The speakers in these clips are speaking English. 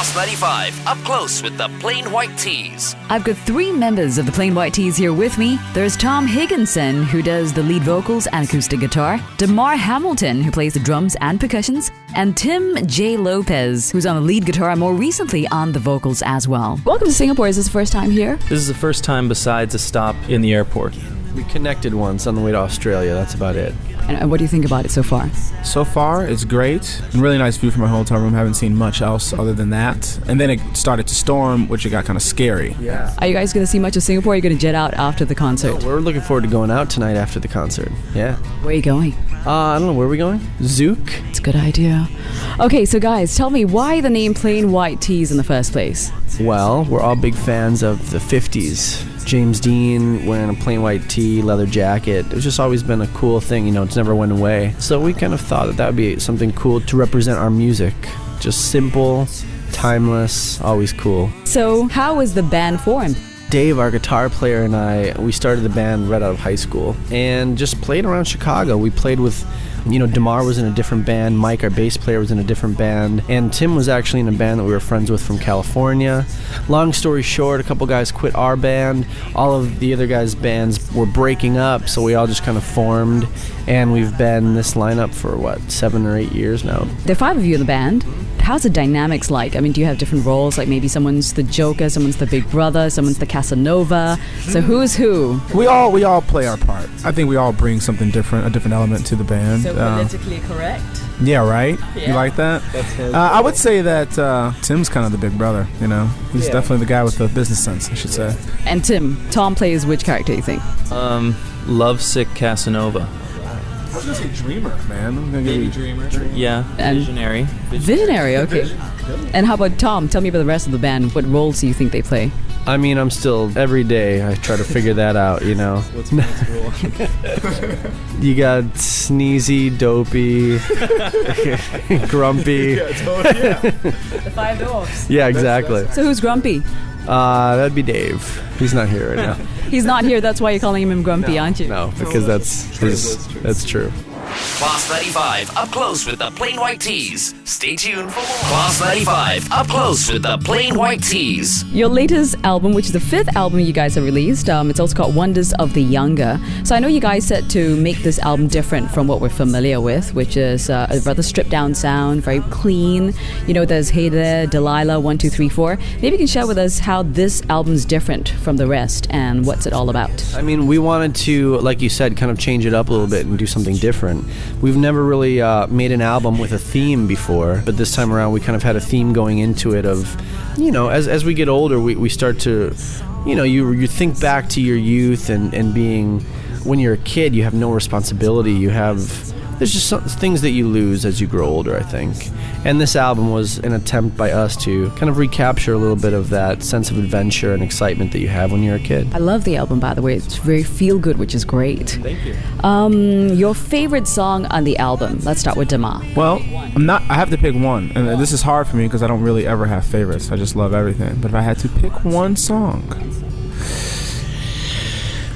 Boss 95, up close with the Plain White T's. I've got three members of the Plain White T's here with me. There's Tom Higginson, who does the lead vocals and acoustic guitar, Damar Hamilton, who plays the drums and percussions, and Tim J. Lopez, who's on the lead guitar and more recently on the vocals as well. Welcome to Singapore. Is this the first time here? This is the first time besides a stop in the airport. We connected once on the way to Australia, that's about it. And what do you think about it so far? So far, it's great. Really nice view from my hotel room. Haven't seen much else other than that. And then it started to storm, which it got kind of scary. Yeah. Are you guys going to see much of Singapore? Or are you going to jet out after the concert? We're looking forward to going out tonight after the concert. Yeah. Where are you going? I don't know, where are we going? Zook? It's a good idea. Okay, so guys, tell me why the name Plain White T's in the first place? Well, we're all big fans of the 50s. James Dean wearing a plain white tee, leather jacket. It's just always been a cool thing, you know, it's never went away. So we kind of thought that would be something cool to represent our music. Just simple, timeless, always cool. So how was the band formed? Dave, our guitar player, and I, we started the band right out of high school and just played around Chicago. We played with, you know, Damar was in a different band, Mike, our bass player, was in a different band, and Tim was actually in a band that we were friends with from California. Long story short, a couple guys quit our band. All of the other guys' bands were breaking up, so we all just kind of formed, and we've been this lineup for, 7 or 8 years now. There are 5 of you in the band. How's the dynamics like? I mean, do you have different roles? Like maybe someone's the Joker, someone's the Big Brother, someone's the Casanova. So who's who? We all play our part. I think we all bring something different, a different element to the band. So politically correct? Yeah, right? Yeah. You like that? That's him. I would say that Tim's kind of the big brother, you know? He's definitely the guy with the business sense, I should say. And Tom plays which character, you think? Lovesick Casanova. I was going to say dreamer, man. I'm going to give you Dreamer. Yeah, And- visionary. Visionary, okay. And how about Tom? Tell me about the rest of the band. What roles do you think they play? I mean, I'm still, every day I try to figure that out, you know. What's Mike's role? You got sneezy, dopey, grumpy. The 5 dwarfs. Yeah, exactly. So who's grumpy? That'd be Dave. He's not here right now. He's not here, that's why you're calling him grumpy, aren't you? No, because that's true. Boss 95, up close with the Plain White T's. Stay tuned for more. Boss 95, up close with the Plain White T's. Your latest album, which is the 5th album you guys have released, it's also called Wonders of the Younger. So I know you guys set to make this album different from what we're familiar with, which is a rather stripped down sound, very clean. You know, there's Hey There, Delilah, 1, 2, 3, 4. Maybe you can share with us how this album's different from the rest and what's it all about. I mean, we wanted to, like you said, kind of change it up a little bit and do something different. We've never really made an album with a theme before, but this time around we kind of had a theme going into it of, you know, as we get older, we start to, you know, you think back to your youth and being, when you're a kid, you have no responsibility. There's just some things that you lose as you grow older, I think. And this album was an attempt by us to kind of recapture a little bit of that sense of adventure and excitement that you have when you're a kid. I love the album, by the way. It's very feel-good, which is great. Thank you. Your favorite song on the album? Let's start with Damar. Well, I have to pick one. And this is hard for me because I don't really ever have favorites. I just love everything. But if I had to pick one song,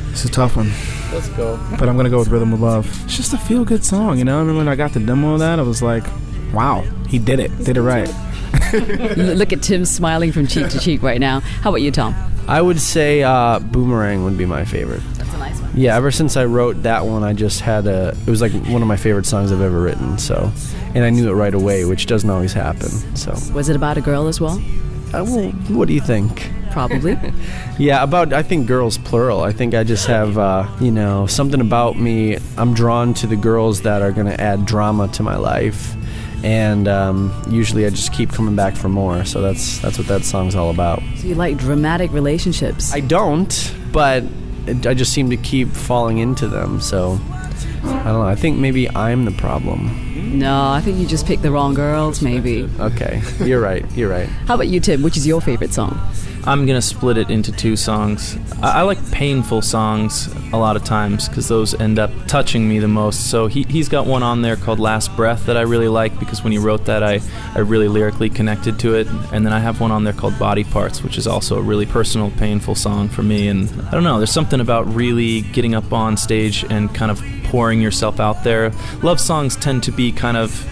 it's a tough one. Let's go. But I'm going to go with Rhythm of Love. It's just a feel-good song, you know? I mean, when I got the demo of that, I was like, wow, he did it. Did it right. Look at Tim smiling from cheek to cheek right now. How about you, Tom? I would say Boomerang would be my favorite. That's a nice one. Yeah, ever since I wrote that one, I just had it was like one of my favorite songs I've ever written, so, and I knew it right away, which doesn't always happen, so. Was it about a girl as well? Well, what do you think? Probably. Yeah, I think girls plural. I think I just have, you know, something about me. I'm drawn to the girls that are going to add drama to my life. And usually I just keep coming back for more. So that's what that song's all about. So you like dramatic relationships? I don't, but I just seem to keep falling into them. So I don't know. I think maybe I'm the problem. No, I think you just picked the wrong girls, maybe. Okay, you're right. How about you, Tim? Which is your favorite song? I'm going to split it into 2 songs. I like painful songs a lot of times because those end up touching me the most. So he's got one on there called Last Breath that I really like because when he wrote that, I really lyrically connected to it. And then I have one on there called Body Parts, which is also a really personal, painful song for me. And I don't know, there's something about really getting up on stage and kind of pouring yourself out there. Love songs tend to be kind of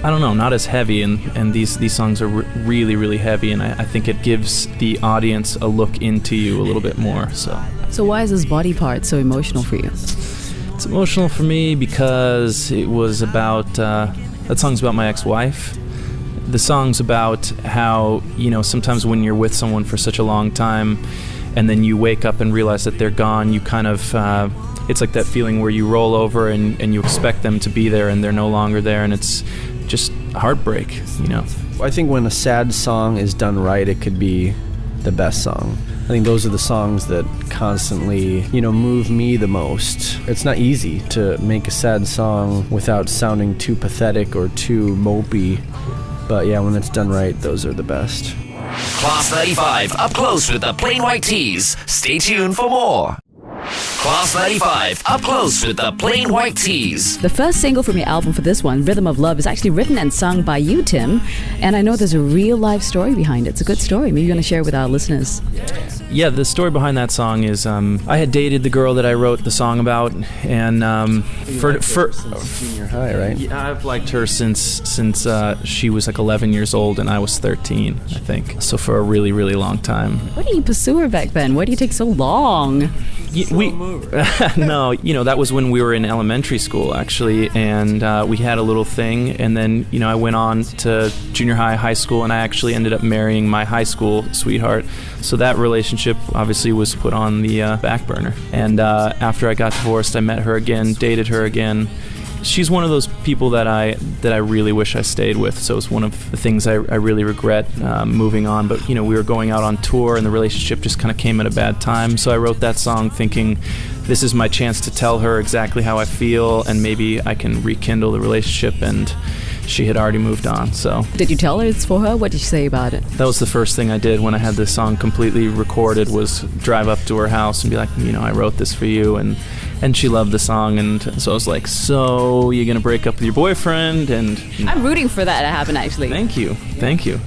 I don't know, not as heavy, and these songs are really, really heavy, and I think it gives the audience a look into you a little bit more. So why is this body part so emotional for you? It's emotional for me because it was about, that song's about my ex-wife. The song's about how, sometimes when you're with someone for such a long time and then you wake up and realize that they're gone, you kind of, it's like that feeling where you roll over and you expect them to be there and they're no longer there, and it's just heartbreak, I think when a sad song is done right, it could be the best song. I think those are the songs that constantly, move me the most. It's not easy to make a sad song without sounding too pathetic or too mopey. But yeah, when it's done right, those are the best. Class 95, up close with the Plain White T's. Stay tuned for more. Class 95, up close with the Plain White T's. The first single from your album for this one, Rhythm of Love, is actually written and sung by you, Tim. And I know there's a real life story behind it. It's a good story. Maybe you're going to share it with our listeners. Yeah, the story behind that song is I had dated the girl that I wrote the song about, and for junior high, right? Yeah, I've liked her since she was like 11 years old and I was 13, I think. So for a really, really long time. Why didn't you pursue her back then? Why do you take so long? No, that was when we were in elementary school, actually, and we had a little thing, and then, I went on to junior high, high school, and I actually ended up marrying my high school sweetheart. So that relationship obviously was put on the back burner. And after I got divorced, I met her again, dated her again. She's one of those people that I really wish I stayed with. So it's one of the things I really regret moving on. But we were going out on tour, and the relationship just kind of came at a bad time. So I wrote that song thinking, this is my chance to tell her exactly how I feel, and maybe I can rekindle the relationship. And she had already moved on. So did you tell her it's for her? What did you say about it? That was the first thing I did when I had this song completely recorded, was drive up to her house and be like, I wrote this for you, and she loved the song, and so I was like, so you're gonna break up with your boyfriend? And I'm rooting for that to happen, actually. Thank you.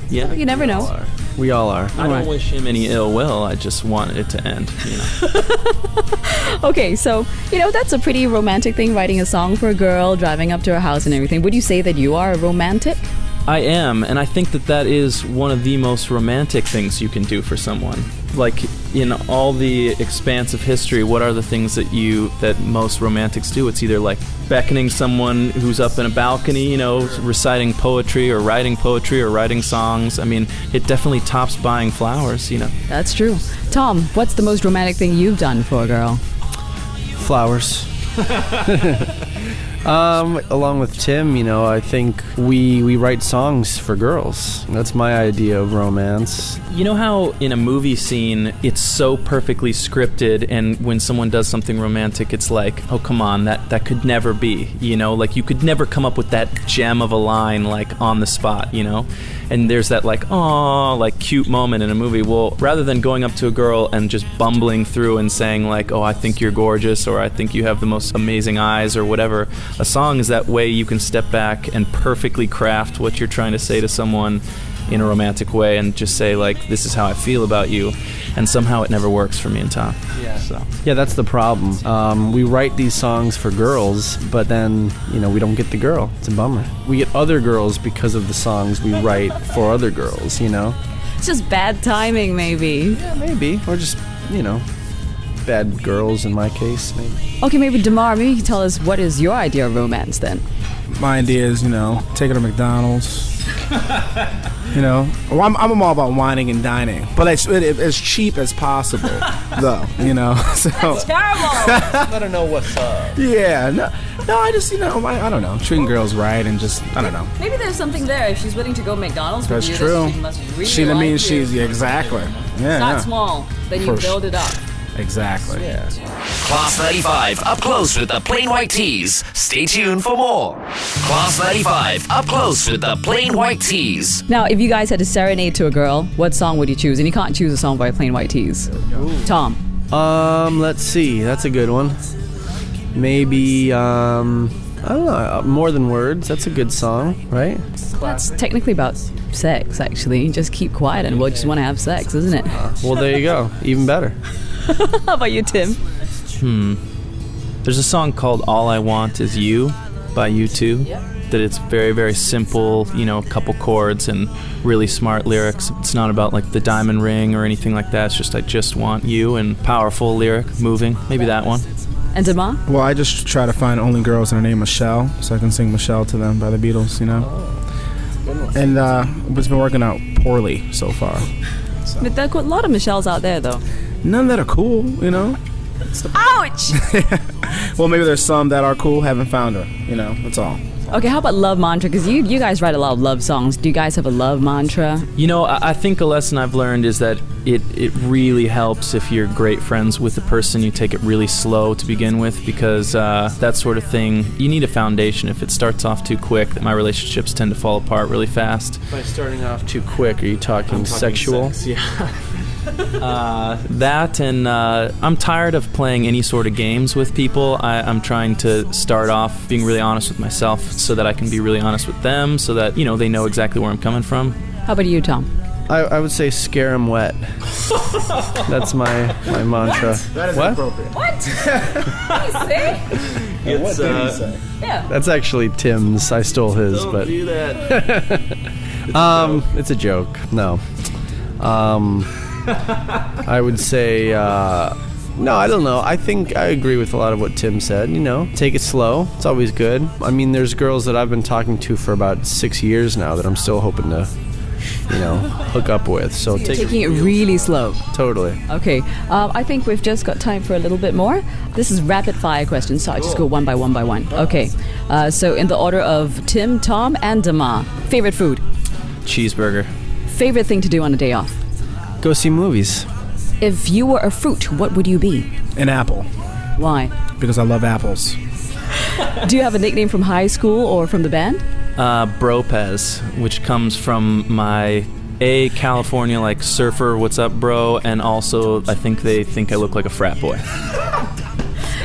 Yeah, you never know. We all are. I don't wish him any ill will. I just want it to end. Okay, so that's a pretty romantic thing, writing a song for a girl, driving up to her house and everything. Would you say that you are a romantic? I am, and I think that is one of the most romantic things you can do for someone. Like, in all the expanse of history, what are the things that most romantics do? It's either like beckoning someone who's up in a balcony, reciting poetry or writing songs. I mean, it definitely tops buying flowers, That's true. Tom, what's the most romantic thing you've done for a girl? Flowers. Along with Tim, I think we write songs for girls. That's my idea of romance. You know how in a movie scene it's so perfectly scripted, and when someone does something romantic, it's like, oh, come on, that could never be, like you could never come up with that gem of a line like on the spot, and there's that like, oh, like cute moment in a movie. Well, rather than going up to a girl and just bumbling through and saying like, oh, I think you're gorgeous, or I think you have the most amazing eyes, or whatever, a song is that way you can step back and perfectly craft what you're trying to say to someone in a romantic way, and just say like, this is how I feel about you, and somehow it never works for me and Tom. Yeah, that's the problem. We write these songs for girls, but then we don't get the girl. It's a bummer. We get other girls because of the songs we write for other girls. It's just bad timing, maybe. Yeah, maybe, or just bad girls in my case, maybe. Okay, maybe Damar, maybe you can tell us, what is your idea of romance then? My idea is, take her to McDonald's. Well, I'm all about whining and dining, but as cheap as possible, though. So That's terrible. Let her know what's up. Yeah, no, I just I don't know, treating girls right, and just I don't know. Maybe there's something there. If she's willing to go McDonald's with That's you, true. she must really like you. She's exactly. Yeah, Start small, then you build it up. Exactly. Yeah. Class 95, up close with the Plain White T's. Stay tuned for more. Class 95, up close with the Plain White T's. Now, if you guys had to serenade to a girl, what song would you choose? And you can't choose a song by Plain White T's. Tom. Let's see. That's a good one. Maybe, I don't know, More Than Words. That's a good song, right? That's technically about sex, actually. Just keep quiet and we'll just want to have sex, isn't it? Well, there you go. Even better. How about you, Tim? There's a song called All I Want Is You by U2. that it's very, very simple, you know, a couple chords and really smart lyrics. It's not about like the diamond ring or anything like that. It's just I just want you, and powerful lyric, moving. Maybe that one. And Damar? Well, I just try to find only girls that are named Michelle, so I can sing Michelle to them by the Beatles, you know? And it's been working out poorly so far. But there are a lot of Michelles out there, though. None that are cool, you know? Ouch! Well, maybe there's some that are cool, haven't found her, you know? That's all. Okay, how about love mantra? Because you guys write a lot of love songs. Do you guys have a love mantra? You know, I think a lesson I've learned is that it really helps if you're great friends with the person. You take it really slow to begin with, because that sort of thing, you need a foundation. If it starts off too quick, my relationships tend to fall apart really fast. By starting off too quick, are you talking sexual? Sex, yeah. That and I'm tired of playing any sort of games with people. I'm trying to start off being really honest with myself so that I can be really honest with them, so that, you know, they know exactly where I'm coming from. How about you, Tom? I would say scare 'em wet. That's my mantra. That is What? inappropriate. What? say? What did he say? Yeah. That's actually Tim's. I stole his, but do that. it's a joke. No. I would say, no, I don't know. I think I agree with a lot of what Tim said. You know, take it slow. It's always good. I mean, there's girls that I've been talking to for about 6 years now that I'm still hoping to, you know, hook up with. So Taking it really slow. Totally. Okay, I think we've just got time for a little bit more. This is rapid fire questions, so I just go one by one. Okay, so in the order of Tim, Tom, and Damar. Favorite food? Cheeseburger. Favorite thing to do on a day off? Go see movies. If you were a fruit, what would you be? An apple, Why? because I love apples. Do you have a nickname from high school or from the band? Bropez, which comes from my California, like, surfer, what's up, bro, and also I think they think I look like a frat boy.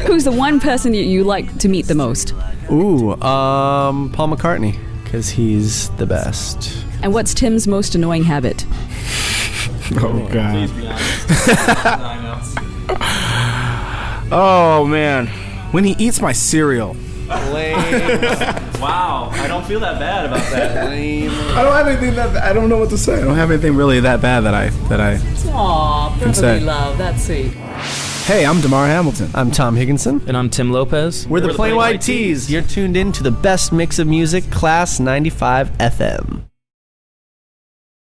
Who's the one person you like to meet the most? Ooh, Paul McCartney, because he's the best. And what's Tim's most annoying habit? Oh, God. Please be honest. I know. Oh, man. When he eats my cereal. Wow, I don't feel that bad about that. I don't have anything I don't know what to say. I don't have anything really that bad that I Aw, Can say. brotherly love, that's sweet. Hey, I'm Damar Hamilton. I'm Tom Higginson. And I'm Tim Lopez. We're the Plain White Tees. You're tuned in to the best mix of music, Class 95 FM.